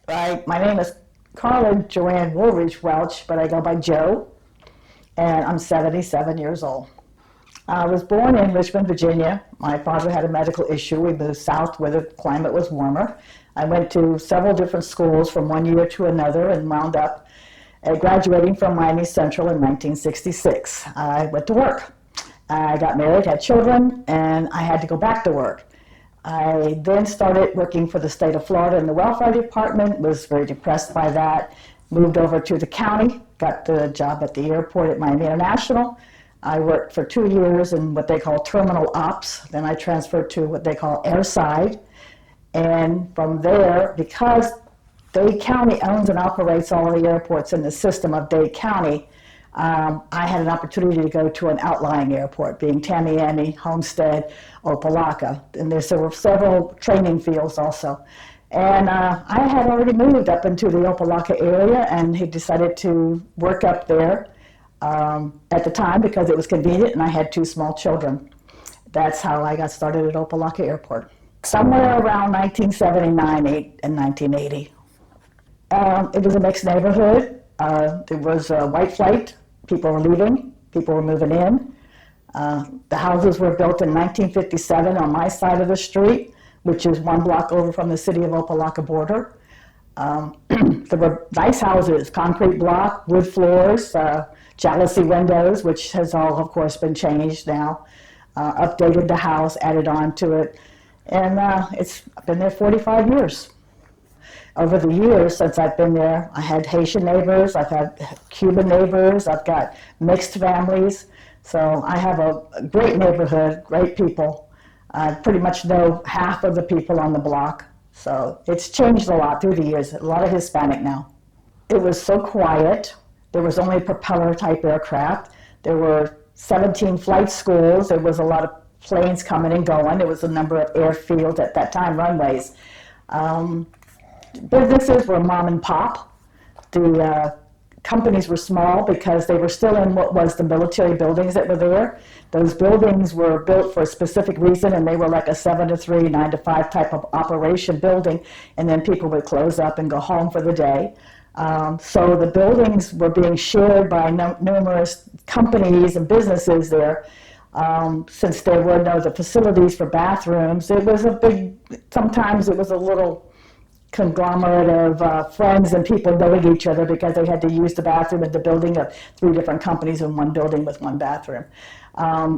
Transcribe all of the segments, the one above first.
My name is Carla Joanne Woolridge Welch, but I go by Joe, and I'm 77 years old. I was born in Richmond, Virginia. My father had a medical issue. We moved south where the climate was warmer. I went to several different schools from one year to another and wound up graduating from Miami Central in 1966. I went to work. I got married, had children, and I had to go back to work. I then started working for the state of Florida in the welfare department, was very depressed by that, moved over to the county, got the job at the airport at Miami International. I worked for 2 years in what they call terminal ops. Then I transferred to what they call airside. And from there, because Dade County owns and operates all of the airports in the system of Dade County, I had an opportunity to go to an outlying airport, being Tamiami, Homestead, Opa-locka, and there were several training fields also. And I had already moved up into the Opa-locka area, and he decided to work up there at the time because it was convenient, and I had 2 small children. That's how I got started at Opa-locka Airport. Somewhere around 1979 and 1980. It was a mixed neighborhood. There was a white flight. People were leaving, people were moving in. The houses were built in 1957 on my side of the street, which is 1 block over from the city of Opa-locka border. There were nice houses, concrete block, wood floors, jalousie windows, which has all, of course, been changed now. Updated the house, added on to it, and it's been there 45 years. Over the years since I've been there, I had Haitian neighbors, I've had Cuban neighbors, I've got mixed families. So I have a great neighborhood, great people. I pretty much know half of the people on the block. So it's changed a lot through the years, a lot of Hispanic now. It was so quiet. There was only propeller type aircraft. There were 17 flight schools. There was a lot of planes coming and going. There was a number of airfields at that time, runways. Businesses were mom and pop. The companies were small because they were still in what was the military buildings that were there. Those buildings were built for a specific reason, and they were like a 7 to 3, 9 to 5 type of operation building, and then people would close up and go home for the day. So the buildings were being shared by numerous companies and businesses there. Since there were no the facilities for bathrooms, it was a big, sometimes it was a little conglomerate of friends and people knowing each other because they had to use the bathroom in the building of 3 different companies in one building with 1 bathroom.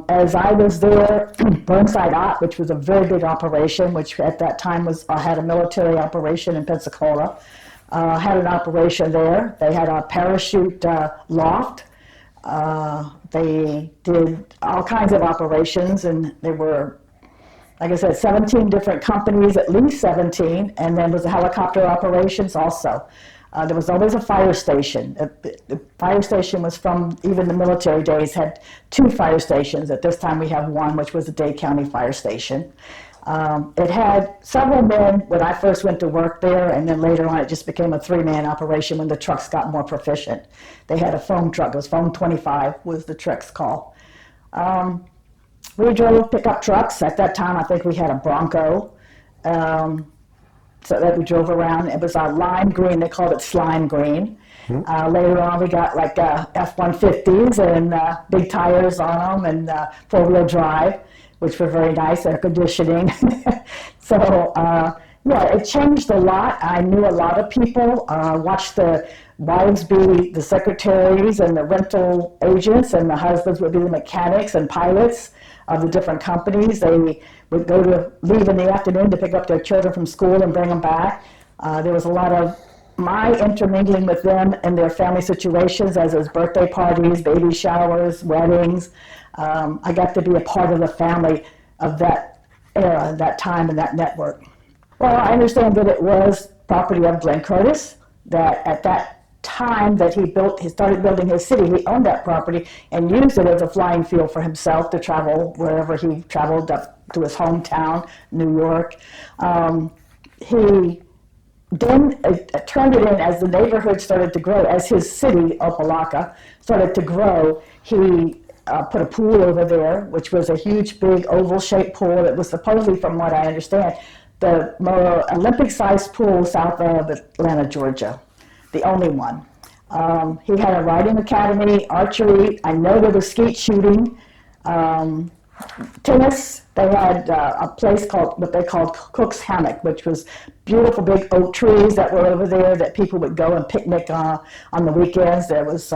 As I was there, Burnside Op, which was a very big operation, which at that time was had a military operation in Pensacola, had an operation there. They had a parachute loft. They did all kinds of operations, and they were, like I said, 17 different companies, at least 17, and then was the helicopter operations also. There was always a fire station. The fire station was from even the military days, had 2 fire stations. At this time we have 1, which was the Dade County Fire Station. It had several men when I first went to work there, and then later on it just became a 3-man operation when the trucks got more proficient. They had a foam truck. It was Foam 25 was the truck's call. We drove pickup trucks. At that time, I think we had a Bronco, so that we drove around. It was lime green. They called it slime green. Later on, we got like F-150s and big tires on them and 4-wheel drive, which were very nice, air conditioning. So, yeah, it changed a lot. I knew a lot of people, watched the wives be the secretaries and the rental agents, and the husbands would be the mechanics and pilots of the different companies. They would leave in the afternoon to pick up their children from school and bring them back. There was a lot of my intermingling with them and their family situations, as was birthday parties, baby showers, weddings. I got to be a part of the family of that era, that time, and that network. Well, I understand that it was property of Glenn Curtis, that at that time that he started building his city, he owned that property and used it as a flying field for himself to travel wherever he traveled up to his hometown, New York. He then turned it in as the neighborhood started to grow, as his city, Opa-locka, started to grow. He put a pool over there, which was a huge, big, oval-shaped pool that was supposedly, from what I understand, the Olympic-sized pool south of Atlanta, Georgia, the only one. He had a riding academy, archery. I know there was skeet shooting, tennis. They had a place called what they called Cook's Hammock, which was beautiful big oak trees that were over there that people would go and picnic on the weekends. There was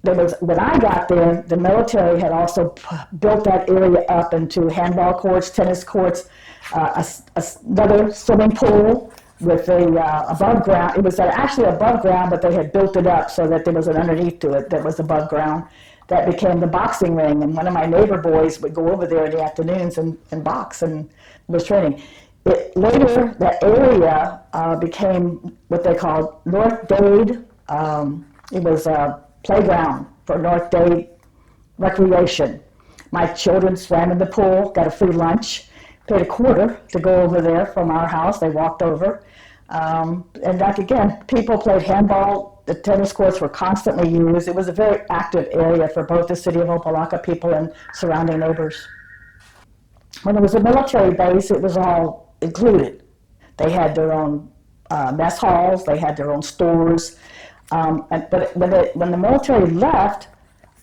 when I got there, the military had also built that area up into handball courts, tennis courts, another swimming pool with a above ground. It was actually above ground, but they had built it up so that there was an underneath to it that was above ground. That became the boxing ring, and one of my neighbor boys would go over there in the afternoons and box and was training. Later, that area became what they called North Dade. It was a playground for North Dade recreation. My children swam in the pool, got a free lunch, paid $0.25 to go over there from our house. They walked over. And like again, people played handball. The tennis courts were constantly used. It was a very active area for both the city of Opa-locka people and surrounding neighbors. When it was a military base, it was all included. They had their own mess halls. They had their own stores. But when the military left,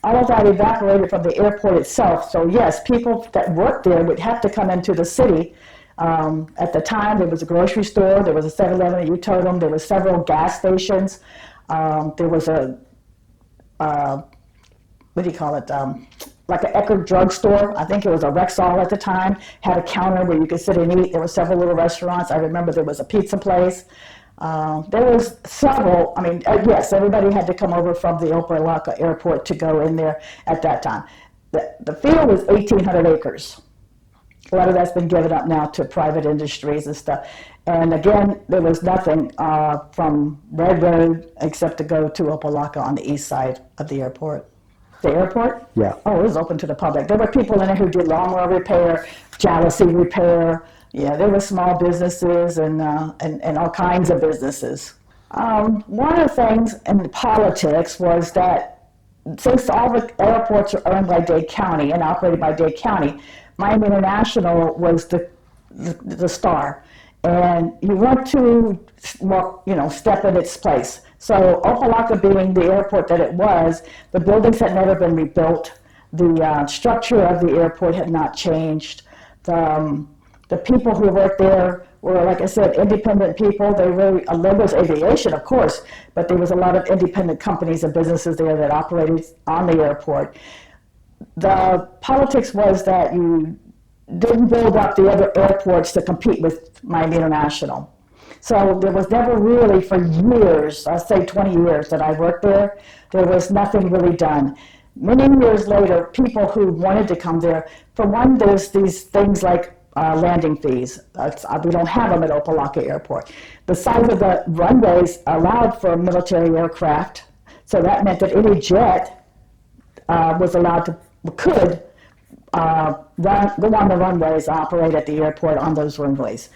all of that evaporated from the airport itself. So yes, people that worked there would have to come into the city. At the time, there was a grocery store, there was a 7-Eleven, you told them, there were several gas stations. There was a, what do you call it, like an Eckerd drugstore. I think it was a Rexall at the time, had a counter where you could sit and eat. There were several little restaurants. I remember there was a pizza place. There was several, I mean, yes, everybody had to come over from the Opa-locka Airport to go in there at that time. The field was 1,800 acres. A lot of that's been given up now to private industries and stuff. And again, there was nothing from Red Road except to go to Opa-locka on the east side of the airport. The airport? Yeah. Oh, it was open to the public. There were people in it who did lawnmower repair, jealousy repair. Yeah, there were small businesses and all kinds of businesses. One of the things in politics was that since all the airports are owned by Dade County and operated by Dade County, Miami International was the star, and you want to, step in its place. So Opa-locka being the airport that it was, the buildings had never been rebuilt. The structure of the airport had not changed. The people who worked there were, like I said, independent people. There was aviation, of course, but there was a lot of independent companies and businesses there that operated on the airport. The politics was that you didn't build up the other airports to compete with Miami International. So there was never really, for years, I'll say 20 years that I worked there, there was nothing really done. Many years later, people who wanted to come there, for one, there's these things like landing fees. We don't have them at Opa-locka Airport. The size of the runways allowed for military aircraft, so that meant that any jet could go on the runways, operate at the airport on those runways.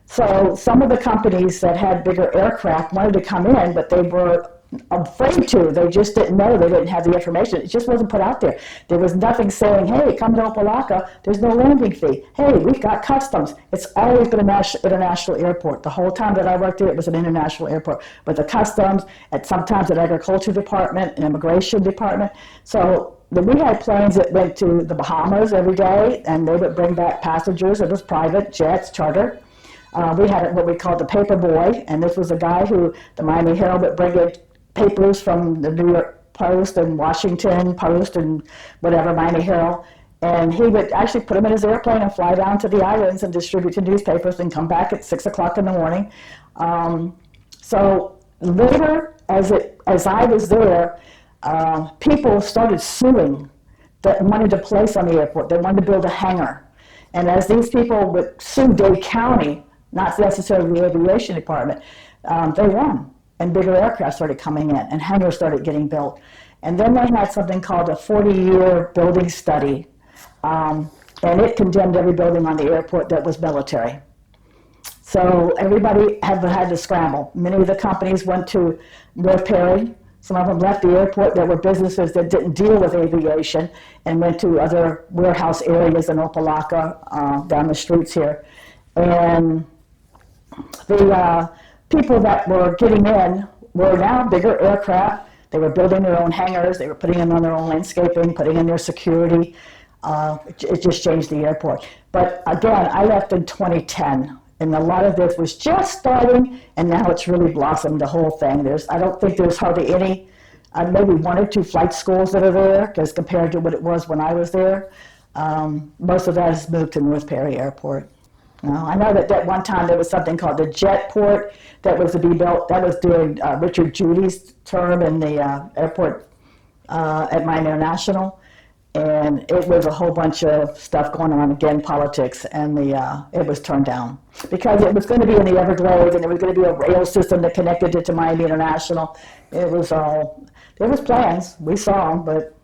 So some of the companies that had bigger aircraft wanted to come in, but they were afraid to. They just didn't know. They didn't have the information. It just wasn't put out there. There was nothing saying, hey, come to Opa-locka. There's no landing fee. Hey, we've got customs. It's always been an international airport. The whole time that I worked there, it was an international airport. But the customs, sometimes an agriculture department, an immigration department. So we had planes that went to the Bahamas every day, and they would bring back passengers. It was private jets, charter. We had what we called the paper boy, and this was a guy who the Miami Herald would bring in papers from the New York Post and Washington Post and whatever, Miami Herald, and he would actually put them in his airplane and fly down to the islands and distribute to newspapers and come back at 6 o'clock in the morning. So later, as I was there, people started suing that wanted to place on the airport. They wanted to build a hangar. And as these people would sue Dade County, not necessarily the aviation department, they won. And bigger aircraft started coming in, and hangars started getting built. And then they had something called a 40-year building study, and it condemned every building on the airport that was military. So everybody had to scramble. Many of the companies went to North Perry. Some of them left the airport. There were businesses that didn't deal with aviation and went to other warehouse areas in Opa-locka, down the streets here. And the people that were getting in were now bigger aircraft. They were building their own hangars. They were putting in on their own landscaping, putting in their security. It just changed the airport. But again, I left in 2010, and a lot of this was just starting, and now it's really blossomed, the whole thing. I don't think there's hardly any, maybe 1 or 2 flight schools that are there, because compared to what it was when I was there, most of that has moved to North Perry Airport. I know that at one time there was something called the Jetport that was to be built. That was during Richard Judy's term in the airport at Miami International. And it was a whole bunch of stuff going on, again, politics, and it was turned down. Because it was going to be in the Everglades, and there was going to be a rail system that connected it to Miami International. There was plans, we saw them, but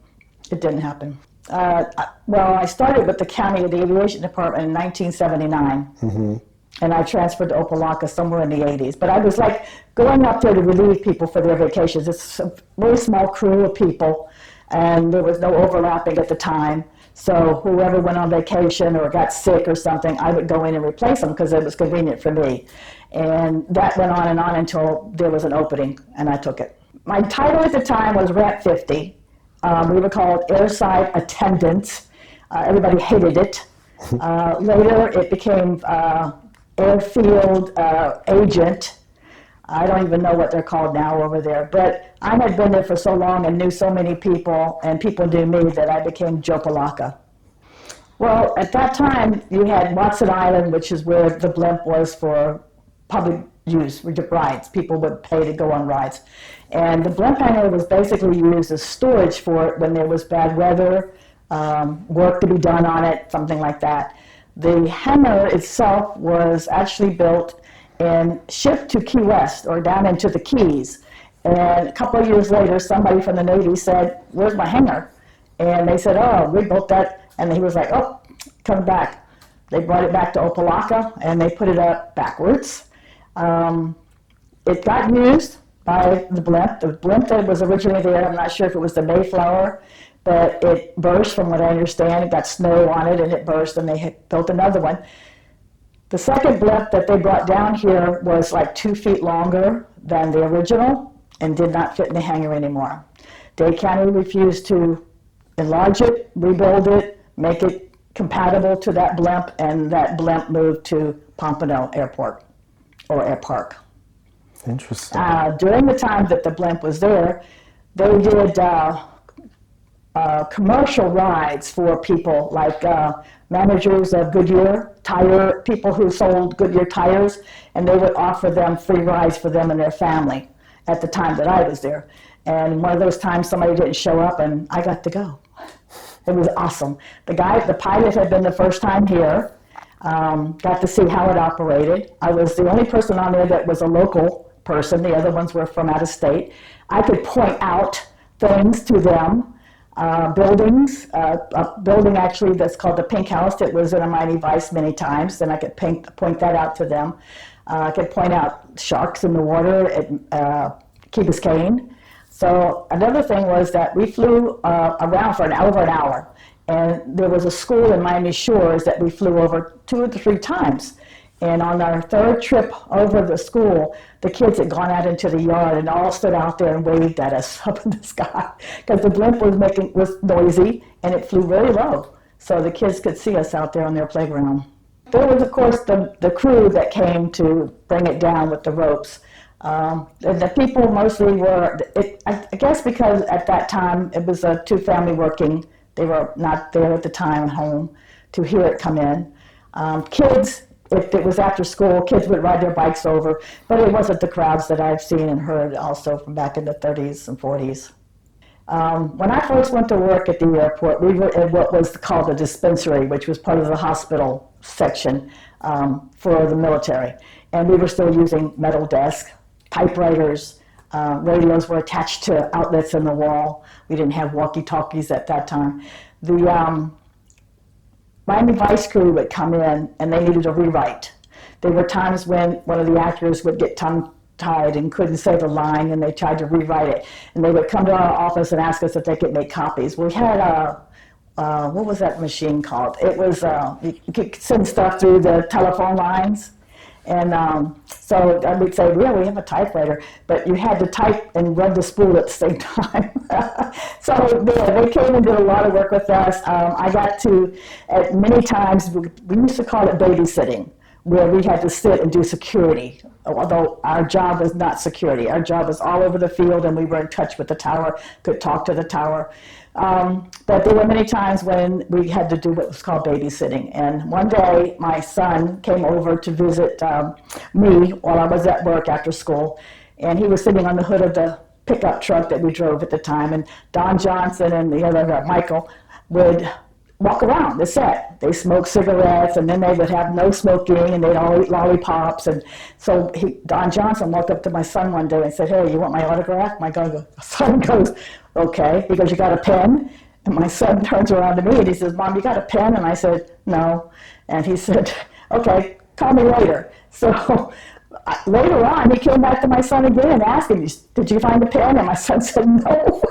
it didn't happen. Well, I started with the county of the aviation department in 1979, and I transferred to Opa-locka somewhere in the 80s. But I was like going up there to relieve people for their vacations. It's a very small crew of people, and there was no overlapping at the time. So whoever went on vacation or got sick or something, I would go in and replace them because it was convenient for me. And that went on until there was an opening, and I took it. My title at the time was Ramp 50. We were called airside attendants. Everybody hated it. Later, it became airfield agent. I don't even know what they're called now over there. But I had been there for so long and knew so many people, and people knew me, that I became Opa-locka. Well, at that time, you had Watson Island, which is where the blimp was for public use, rides. People would pay to go on rides. And the blimp hangar was basically used as storage for it when there was bad weather, work to be done on it, something like that. The hangar itself was actually built and shipped to Key West, or down into the Keys. And a couple of years later, somebody from the Navy said, "Where's my hangar?" And they said, "Oh, we built that." And he was like, "Oh, come back." They brought it back to Opa-locka, and they put it up backwards. It got used by the blimp. The blimp that was originally there, I'm not sure if it was the Mayflower, but it burst, from what I understand. It got snow on it, and it burst, and they had built another one. The second blimp that they brought down here was like 2 feet longer than the original and did not fit in the hangar anymore. Dade County refused to enlarge it, rebuild it, make it compatible to that blimp, and that blimp moved to Pompano Airport, or Air Park. Interesting. During the time that the blimp was there, they did commercial rides for people, like managers of Goodyear, tire people who sold Goodyear tires, and they would offer them free rides for them and their family at the time that I was there. And one of those times somebody didn't show up, and I got to go. It was awesome. The pilot had been the first time here, got to see how it operated. I was the only person on there that was a local person. The other ones were from out of state. I could point out things to them, buildings, a building actually that's called the Pink House that was in a Miami Vice many times, and I could point that out to them. I could point out sharks in the water at Key Biscayne. So another thing was that we flew around for over an hour, and there was a school in Miami Shores that we flew over 2 or 3 times. And on our third trip over the school, the kids had gone out into the yard and all stood out there and waved at us up in the sky, because the blimp was noisy and it flew very low, so the kids could see us out there on their playground. There was, of course, the crew that came to bring it down with the ropes. The people mostly were, I guess because at that time it was a 2-family working. They were not there at the time at home to hear it come in. Kids, if it was after school, kids would ride their bikes over, but it wasn't the crowds that I've seen and heard also from back in the 30s and 40s. When I first went to work at the airport, we were at what was called the dispensary, which was part of the hospital section for the military. And we were still using metal desks, typewriters, radios were attached to outlets in the wall. We didn't have walkie-talkies at that time. The Miami Vice crew would come in and they needed a rewrite. There were times when one of the actors would get tongue-tied and couldn't say the line, and they tried to rewrite it. And they would come to our office and ask us if they could make copies. We had what was that machine called? It was, you could send stuff through the telephone lines. And so I would say, yeah, we have a typewriter, but you had to type and run the spool at the same time. So yeah, they came and did a lot of work with us. I got to, at many times, we used to call it babysitting, where we had to sit and do security, although our job was not security. Our job was all over the field, and we were in touch with the tower, could talk to the tower. But there were many times when we had to do what was called babysitting. And one day, my son came over to visit me while I was at work after school, and he was sitting on the hood of the pickup truck that we drove at the time, and Don Johnson and the other Michael would walk around the set. They smoked cigarettes, and then they would have no smoking, and they'd all eat lollipops. And so Don Johnson walked up to my son one day and said, "Hey, you want my autograph?" My son goes, "Okay." He goes, "You got a pen?" And my son turns around to me and he says, "Mom, you got a pen?" And I said, "No." And he said, "Okay, call me later." So later on, he came back to my son again and asked him, "Did you find a pen?" And my son said, "No."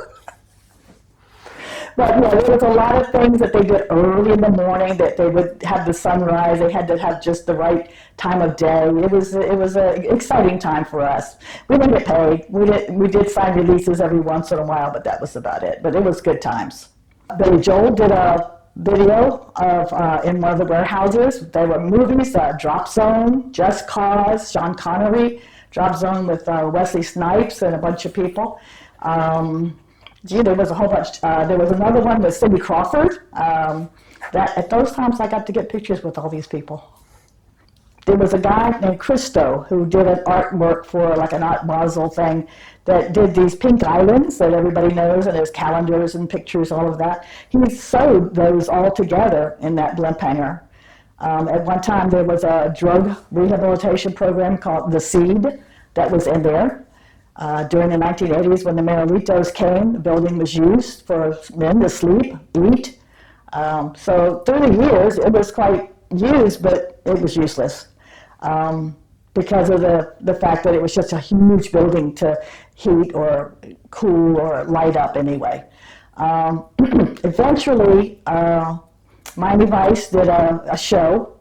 But yeah, there was a lot of things that they did early in the morning, that they would have the sunrise. They had to have just the right time of day. It was an exciting time for us. We didn't get paid. We did sign releases every once in a while, but that was about it. But it was good times. Billy Joel did a video of in one of the warehouses. There were movies, Drop Zone, Just Cause, Sean Connery, Drop Zone with Wesley Snipes and a bunch of people. There was a whole bunch. There was another one with Cindy Crawford. That at those times I got to get pictures with all these people. There was a guy named Christo who did an artwork for like an Art Basel thing that did these pink islands that everybody knows, and there's calendars and pictures, all of that. He sewed those all together in that blimp hanger. At one time there was a drug rehabilitation program called The Seed that was in there. During the 1980s, when the Marelitos came, the building was used for men to sleep, eat. So through the years, it was quite used, but it was useless because of the fact that it was just a huge building to heat or cool or light up anyway. Eventually, Miami Vice did a show,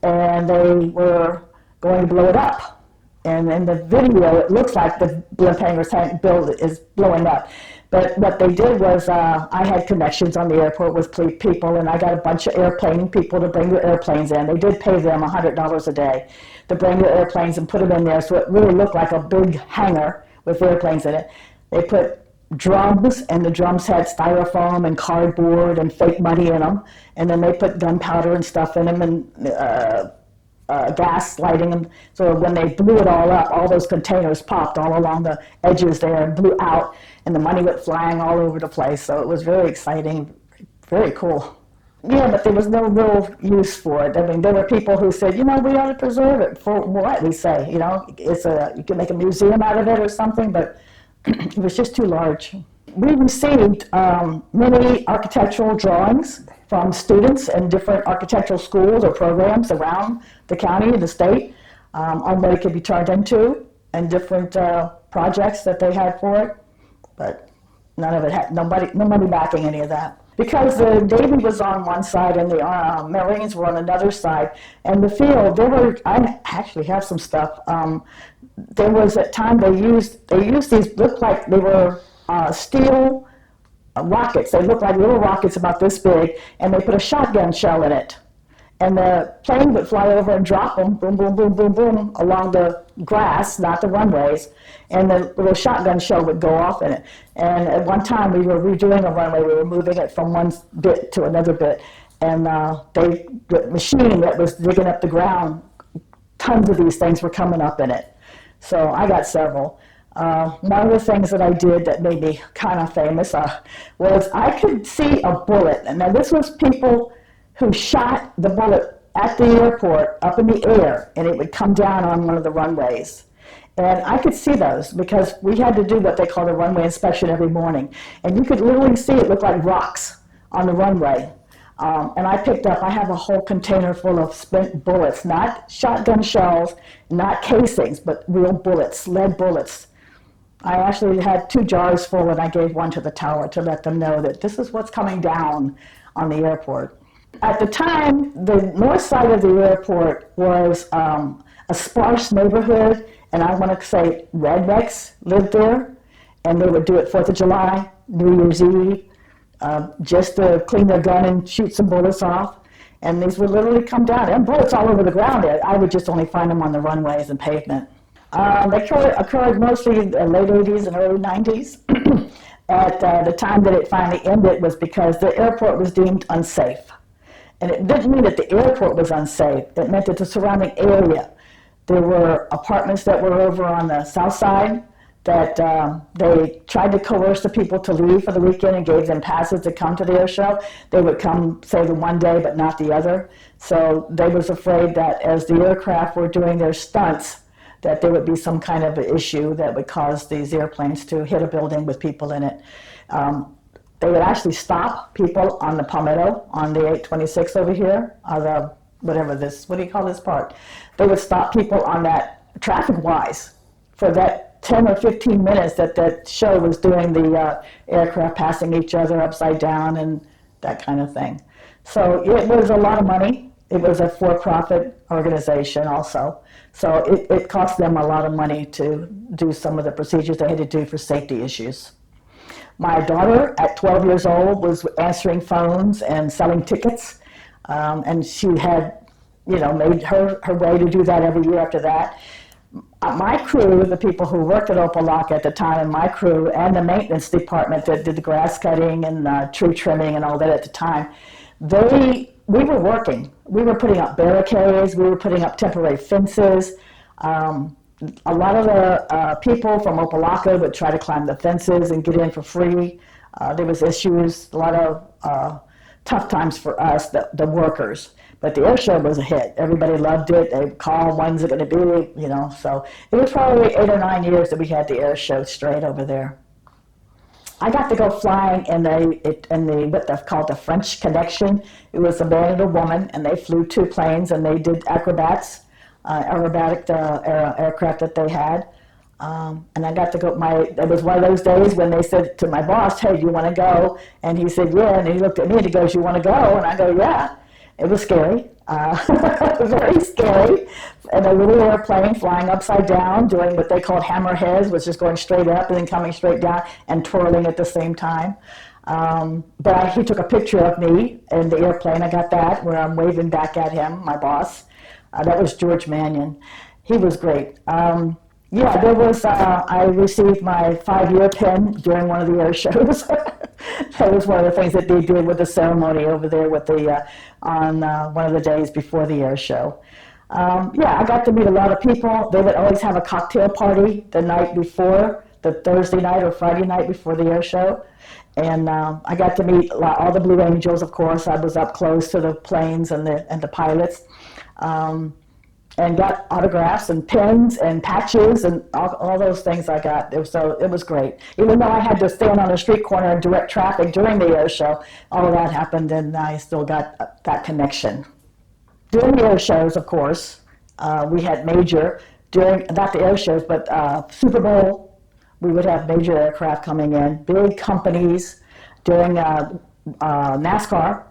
and they were going to blow it up. And in the video, it looks like the blimp hangar build is blowing up. But what they did was, I had connections on the airport with people, and I got a bunch of airplane people to bring their airplanes in. They did pay them $100 a day to bring their airplanes and put them in there, so it really looked like a big hangar with airplanes in it. They put drums, and the drums had styrofoam and cardboard and fake money in them, and then they put gunpowder and stuff in them, and gas lighting, and so when they blew it all up, all those containers popped all along the edges there and blew out, and the money went flying all over the place. So it was very exciting, very cool. Yeah, but there was no real use for it. I mean, there were people who said, we ought to preserve it. For what? We say, you can make a museum out of it or something, but it was just too large. We received many architectural drawings from students in different architectural schools or programs around the county, the state, on what it could be turned into, and different projects that they had for it. But none of it had, nobody backing any of that. Because the Navy was on one side and the Marines were on another side, and the field, I actually have some stuff. There was a time they used these, looked like they were steel rockets. They looked like little rockets about this big, and they put a shotgun shell in it. And the plane would fly over and drop them, boom, boom, boom, boom, boom, along the grass, not the runways, and the little shotgun shell would go off in it. And at one time, we were redoing a runway. We were moving it from one bit to another bit, and the machine that was digging up the ground, tons of these things were coming up in it. So I got several. One of the things that I did that made me kind of famous was I could see a bullet. And now this was people who shot the bullet at the airport up in the air, and it would come down on one of the runways. And I could see those because we had to do what they call a runway inspection every morning. And you could literally see it look like rocks on the runway. And I have a whole container full of spent bullets, not shotgun shells, not casings, but real bullets, lead bullets. I actually had 2 jars full, and I gave one to the tower to let them know that this is what's coming down on the airport. At the time, the north side of the airport was a sparse neighborhood, and I want to say rednecks lived there, and they would do it 4th of July, New Year's Eve, just to clean their gun and shoot some bullets off. And these would literally come down, and bullets all over the ground. I would just only find them on the runways and pavement. They occurred mostly in the late 80s and early 90s. At the time that it finally ended was because the airport was deemed unsafe. And it didn't mean that the airport was unsafe. It meant that the surrounding area. There were apartments that were over on the south side that they tried to coerce the people to leave for the weekend and gave them passes to come to the air show. They would come, say, the one day but not the other. So they was afraid that as the aircraft were doing their stunts, that there would be some kind of an issue that would cause these airplanes to hit a building with people in it. They would actually stop people on the Palmetto, on the 826 over here, or the, what do you call this part? They would stop people on that traffic-wise for that 10 or 15 minutes that that show was doing the aircraft passing each other upside down and that kind of thing. So it was a lot of money. It was a for-profit organization also. So it cost them a lot of money to do some of the procedures they had to do for safety issues. My daughter, at 12 years old, was answering phones and selling tickets, and she had, made her way to do that every year after that. My crew, the people who worked at Opa-locka at the time, and my crew, and the maintenance department that did the grass cutting and tree trimming and all that at the time, we were working. We were putting up barricades, we were putting up temporary fences. A lot of the people from Opa-locka would try to climb the fences and get in for free. There was issues, a lot of tough times for us, the workers. But the air show was a hit. Everybody loved it. They called, when's it going to be, So it was probably 8 or 9 years that we had the air show straight over there. I got to go flying in what they're called the French Connection. It was a man and a woman, and they flew 2 planes, and they did aerobatic aircraft that they had. And I got to go, it was one of those days when they said to my boss, hey, do you want to go? And he said, yeah, and he looked at me and he goes, you want to go? And I go, yeah. It was scary, very scary. And a little airplane flying upside down, doing what they called hammerheads, which is going straight up and then coming straight down and twirling at the same time. But he took a picture of me in the airplane. I got that, where I'm waving back at him, my boss. That was George Mannion. He was great. There was, I received my 5-year pin during one of the air shows. That was one of the things that they did with the ceremony over there with on one of the days before the air show. I got to meet a lot of people. They would always have a cocktail party the night before, the Thursday night or Friday night before the air show. And I got to meet all the Blue Angels, of course. I was up close to the planes and the pilots. And got autographs and pins and patches and all those things I got. So it was great. Even though I had to stand on a street corner and direct traffic during the air show, all of that happened and I still got that connection. During the air shows, of course, we had not the air shows, but Super Bowl, we would have major aircraft coming in, big companies. During NASCAR,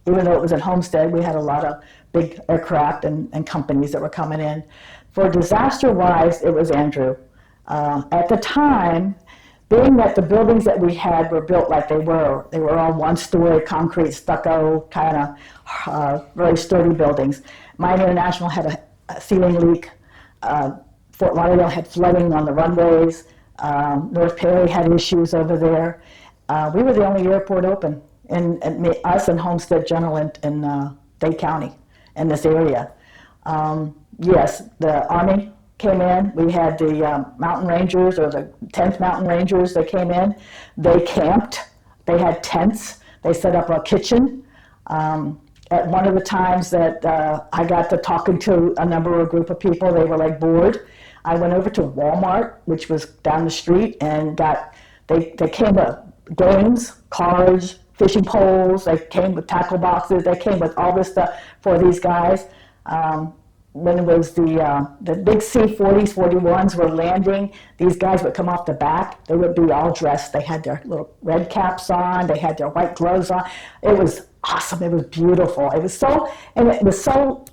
even though it was at Homestead, we had a lot of big aircraft and companies that were coming in. For disaster-wise, it was Andrew. At the time, being that the buildings that we had were built like they were all one-story, concrete, stucco, kind of very sturdy buildings. Miami International had a ceiling leak. Fort Lauderdale had flooding on the runways. North Perry had issues over there. We were the only airport open, us and Homestead General in Dade County. In this area. Yes, the Army came in. We had the Mountain Rangers, or the 10th Mountain Rangers that came in. They camped. They had tents. They set up a kitchen. At one of the times that I got to talking to a group of people, they were like bored. I went over to Walmart, which was down the street, and they came with games, cards, fishing poles. They came with tackle boxes. They came with all this stuff for these guys. When it was the big C-40s, 41s were landing, these guys would come off the back. They would be all dressed. They had their little red caps on. They had their white gloves on. It was awesome. It was beautiful. It was so, and it was so,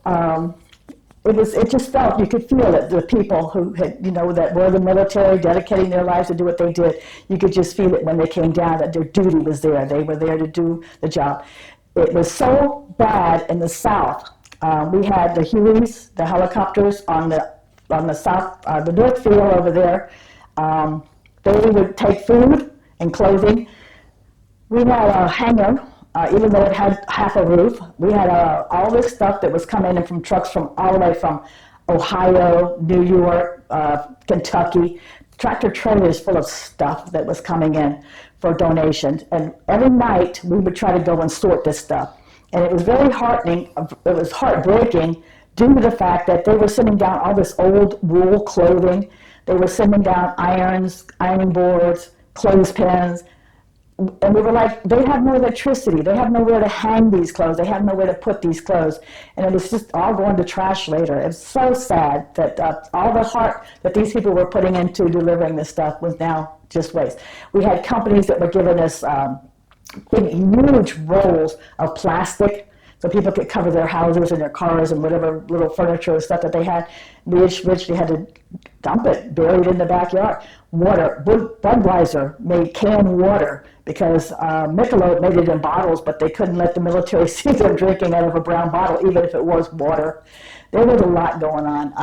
it just felt, you could feel it, the people who had, that were the military, dedicating their lives to do what they did. You could just feel it when they came down, that their duty was there. They were there to do the job. It was so bad in the South. We had the Hueys, the helicopters on the south, the north field over there. They would take food and clothing. We had a hangar, even though it had half a roof. We had all this stuff that was coming in from trucks from all the way from Ohio, New York, Kentucky, tractor trailers full of stuff that was coming in for donations. And every night we would try to go and sort this stuff. And it was very heartening, it was heartbreaking due to the fact that they were sending down all this old wool clothing. They were sending down irons, ironing boards, clothespins. And we were like, they have no electricity. They have nowhere to hang these clothes. They have nowhere to put these clothes. And it was just all going to trash later. It's so sad that all the heart that these people were putting into delivering this stuff was now just waste. We had companies that were giving us big, huge rolls of plastic so people could cover their houses and their cars and whatever little furniture and stuff that they had. We eventually had to dump it, buried in the backyard. Water, Budweiser made canned water because Michelob made it in bottles, but they couldn't let the military see them drinking out of a brown bottle, even if it was water. There was a lot going on.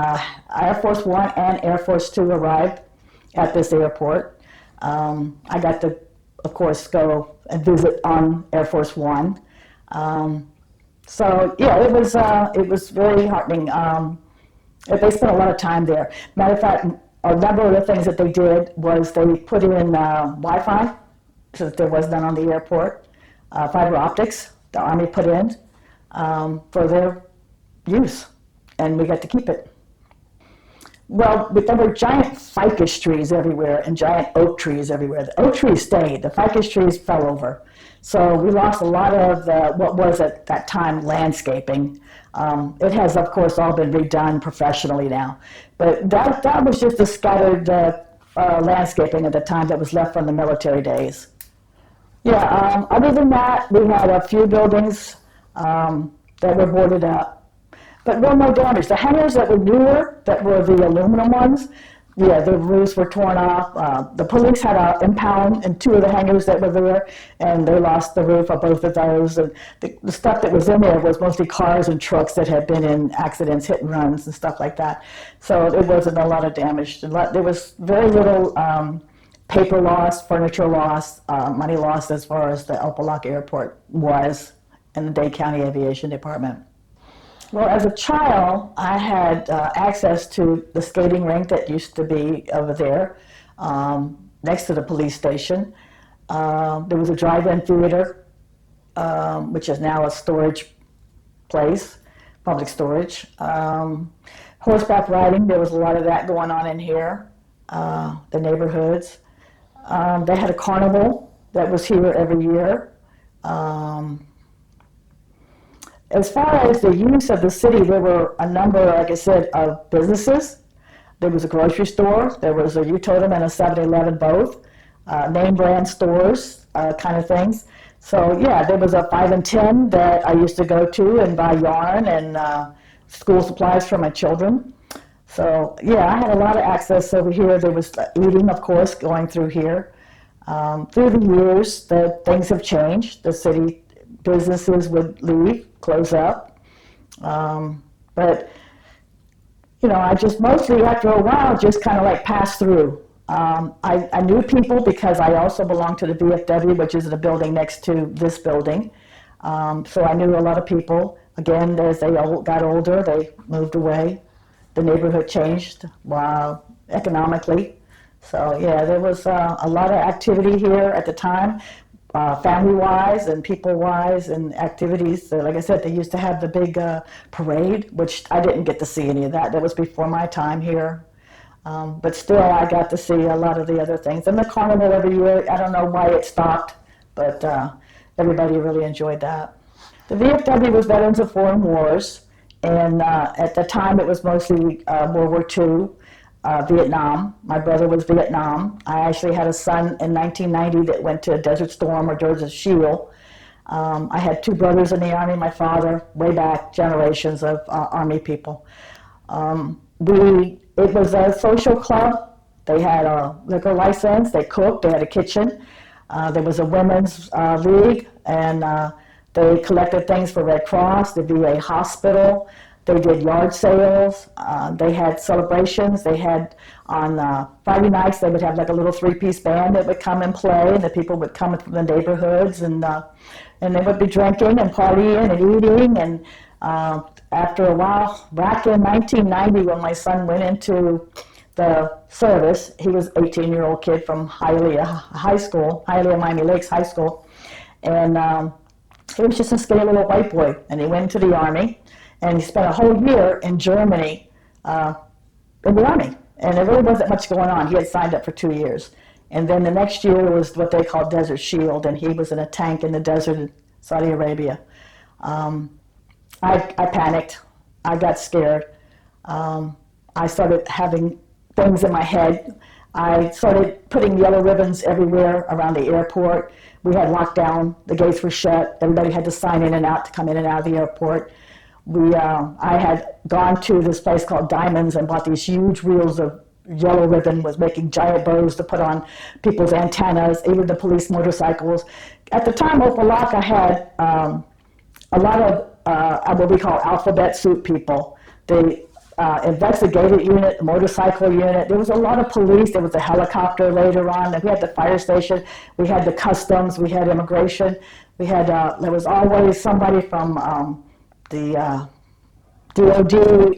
Air Force One and Air Force Two arrived at this airport. I got to, of course, go and visit on Air Force One. So yeah, it was very heartening. They spent a lot of time there. Matter of fact, a number of the things that they did was they put in Wi-Fi, so that there was none on the airport. Fiber optics, the Army put in for their use, and we got to keep it. Well, there were giant ficus trees everywhere and giant oak trees everywhere. The oak trees stayed. The ficus trees fell over. So we lost a lot of what was at that time landscaping. It has, of course, all been redone professionally now. But that was just the scattered landscaping at the time that was left from the military days. Yeah, other than that, we had a few buildings that were boarded up. But real no damage. The hangars that were newer, that were the aluminum ones, yeah, the roofs were torn off. The police had an impound in two of the hangars that were there, and they lost the roof of both of those. And the stuff that was in there was mostly cars and trucks that had been in accidents, hit and runs, and stuff like that. So it wasn't a lot of damage. There was very little paper loss, furniture loss, money loss as far as the Opa-locka Airport was in the Dade County Aviation Department. Well, as a child, I had access to the skating rink that used to be over there, next to the police station. There was a drive-in theater, which is now a storage place, public storage. Horseback riding, there was a lot of that going on in here, the neighborhoods. They had a carnival that was here every year. As far as the use of the city, there were a number, like I said, of businesses. There was a grocery store, there was a U-Totem and a 7-Eleven both, name brand stores, kind of things. So yeah, there was a 5 and 10 that I used to go to and buy yarn and school supplies for my children. So yeah, I had a lot of access over here. There was eating, of course, going through here. Through the years, things have changed. The city businesses would leave, close up. But, I just mostly, after a while, just kind of like passed through. I knew people because I also belonged to the VFW, which is the building next to this building. So I knew a lot of people. Again, as they got older, they moved away. The neighborhood changed economically. So yeah, there was a lot of activity here at the time. Family-wise and people-wise and activities. So like I said, they used to have the big parade, which I didn't get to see any of that. That was before my time here. But still, I got to see a lot of the other things. And the carnival every year, I don't know why it stopped, but everybody really enjoyed that. The VFW was Veterans of Foreign Wars, and at the time it was mostly World War II. Vietnam. My brother was Vietnam. I actually had a son in 1990 that went to Desert Storm or Desert Shield. I had two brothers in the Army, my father, way back, generations of Army people. It was a social club. They had a liquor license, they cooked, they had a kitchen. There was a women's league, and they collected things for Red Cross, the VA hospital. They did yard sales. They had celebrations. They had on Friday nights, they would have like a little three-piece band that would come and play, and the people would come from the neighborhoods, and they would be drinking and partying and eating. And after a while, back in 1990, when my son went into the service, he was an 18-year-old kid from Hialeah High School, Hialeah Miami Lakes High School, and he was just a skinny little white boy, and he went into the Army, and he spent a whole year in Germany in the Army, and there really wasn't much going on. He had signed up for 2 years, and then the next year was what they called Desert Shield, and he was in a tank in the desert in Saudi Arabia. I panicked. I got scared. I started having things in my head. I started putting yellow ribbons everywhere around the airport. We had lockdown. The gates were shut. Everybody had to sign in and out to come in and out of the airport. I had gone to this place called Diamonds and bought these huge reels of yellow ribbon, was making giant bows to put on people's antennas, even the police motorcycles. At the time, Opa-locka had a lot of what we call alphabet soup people. The investigative unit, the motorcycle unit. There was a lot of police. There was a helicopter later on. And we had the fire station. We had the customs. We had immigration. We had there was always somebody from the DOD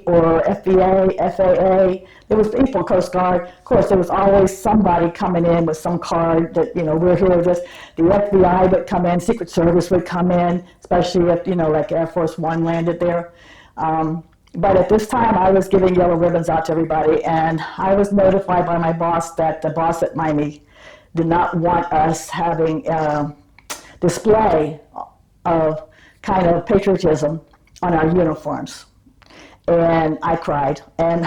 or FBA, FAA. There was people, Coast Guard. Of course, there was always somebody coming in with some card that, we're here with this. The FBI would come in, Secret Service would come in, especially if, like Air Force One landed there. But at this time, I was giving yellow ribbons out to everybody, and I was notified by my boss that the boss at Miami did not want us having a display of kind of patriotism on our uniforms. And I cried. And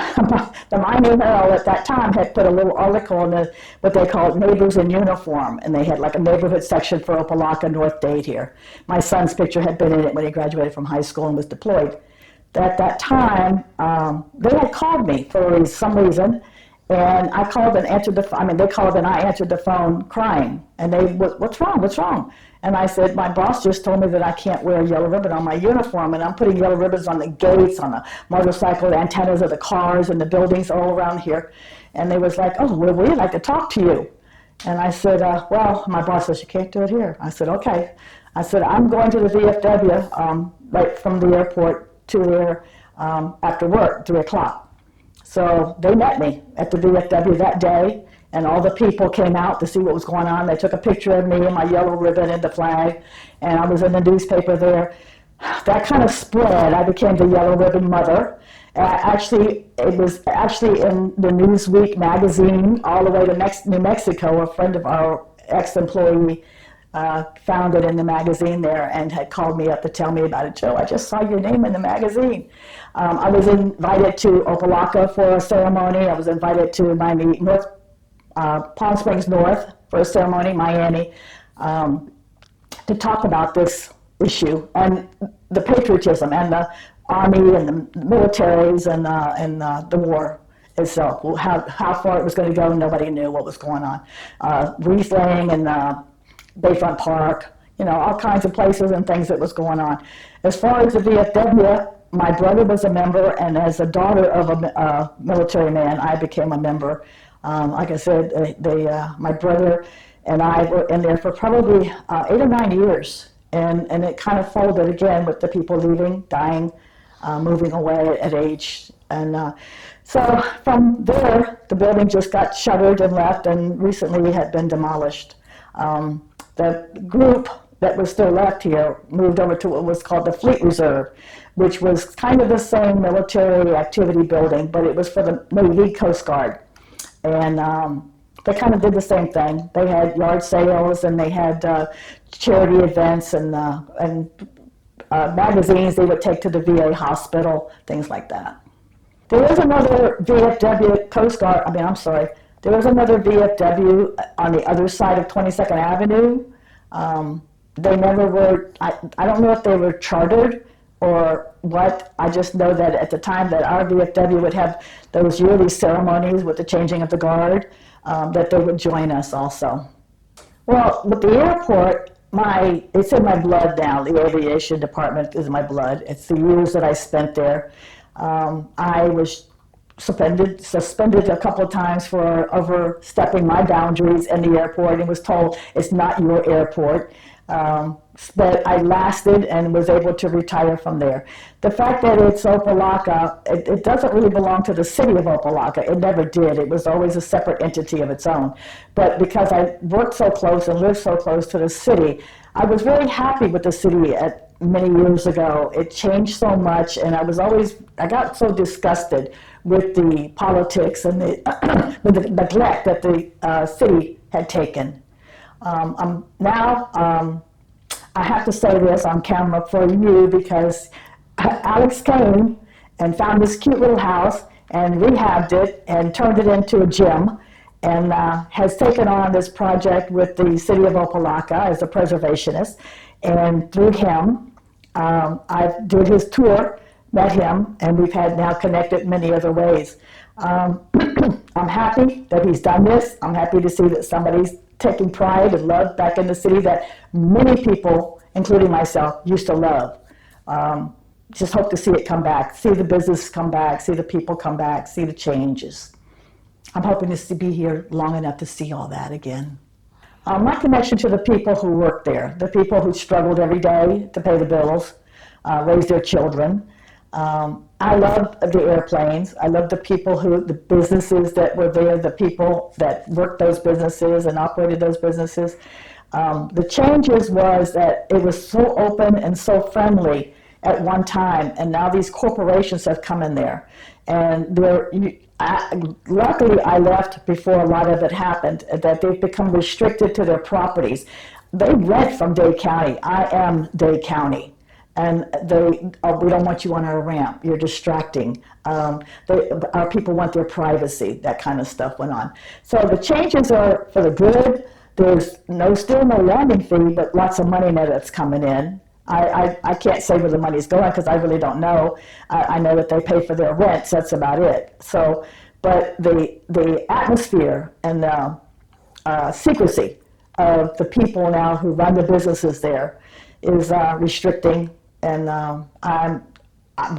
the Miami Herald at that time had put a little article in what they called Neighbors in Uniform, and they had like a neighborhood section for Opa-locka North Dade here. My son's picture had been in it when he graduated from high school and was deployed. At that time, they had called me for some reason, and I called and answered the phone. They called and I answered the phone crying. And they, what's wrong? What's wrong? And I said, my boss just told me that I can't wear a yellow ribbon on my uniform, and I'm putting yellow ribbons on the gates, on the motorcycle, the antennas of the cars and the buildings all around here. And they was like, oh, well, we'd like to talk to you. And I said, well, my boss says, you can't do it here. I said, okay. I said, I'm going to the VFW right from the airport to there after work, 3 o'clock. So they met me at the VFW that day, and all the people came out to see what was going on. They took a picture of me and my yellow ribbon and the flag, and I was in the newspaper there. That kind of spread. I became the yellow ribbon mother. It was actually in the Newsweek magazine all the way to New Mexico. A friend of our ex-employee found it in the magazine there and had called me up to tell me about it. Joe, I just saw your name in the magazine. I was invited to Opa-locka for a ceremony. I was invited to Miami North, Palm Springs North for a ceremony, Miami, to talk about this issue and the patriotism and the Army and the militaries and the war itself. How far it was going to go, nobody knew what was going on. Wreath laying and Bayfront Park, all kinds of places and things that was going on. As far as the VFW, my brother was a member, and as a daughter of a military man, I became a member. Like I said, my brother and I were in there for probably 8 or 9 years, and it kind of folded again with the people leaving, dying, moving away at age. And so from there, the building just got shuttered and left, and recently had been demolished. The group that was still left here moved over to what was called the Fleet Reserve, which was kind of the same military activity building, but it was for the Navy Coast Guard. And they kind of did the same thing. They had yard sales, and they had charity events and magazines they would take to the VA hospital, things like that. There was another VFW Coast Guard, there was another VFW on the other side of 22nd Avenue. they never were, I don't know if they were chartered or what. I just know that at the time that our VFW would have those yearly ceremonies with the changing of the guard, that they would join us also. Well, with the airport, it's in my blood now. The aviation department is my blood. It's the years that I spent there. I was suspended a couple of times for overstepping my boundaries in the airport and was told it's not your airport. But I lasted and was able to retire from there. The fact that it's Opa-locka, it doesn't really belong to the city of Opa-locka. It never did. It was always a separate entity of its own. But because I worked so close and lived so close to the city, I was very happy with the city many years ago. It changed so much, and I got so disgusted with the politics and with the neglect that the city had taken. I have to say this on camera for you because Alex came and found this cute little house and rehabbed it and turned it into a gym, and has taken on this project with the city of Opa-locka as a preservationist. And through him, I did his tour, met him, and we've had now connected many other ways. I'm happy that he's done this. I'm happy to see that somebody's taking pride and love back in the city that many people, including myself, used to love. Just hope to see it come back, see the business come back, see the people come back, see the changes. I'm hoping to be here long enough to see all that again. My connection to the people who work there, the people who struggled every day to pay the bills, raise their children. I love the airplanes. I love the businesses that were there, the people that worked those businesses and operated those businesses. The changes was that it was so open and so friendly at one time, and now these corporations have come in there. And luckily I left before a lot of it happened, that they've become restricted to their properties. They rent from Dade County. I am Dade County. And we don't want you on our ramp. You're distracting. Our people want their privacy. That kind of stuff went on. So the changes are for the good. There's still no landing fee, but lots of money now that's coming in. I can't say where the money's going because I really don't know. I know that they pay for their rents. That's about it. So, but the atmosphere and the secrecy of the people now who run the businesses there is restricting. And I'm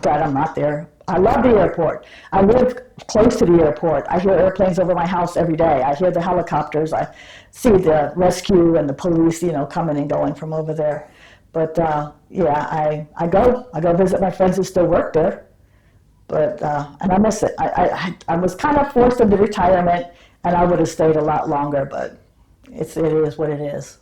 glad I'm not there. I love the airport. I live close to the airport. I hear airplanes over my house every day. I hear the helicopters. I see the rescue and the police, coming and going from over there. But I go visit my friends who still work there. But and I miss it. I was kind of forced into retirement, and I would have stayed a lot longer. But it is what it is.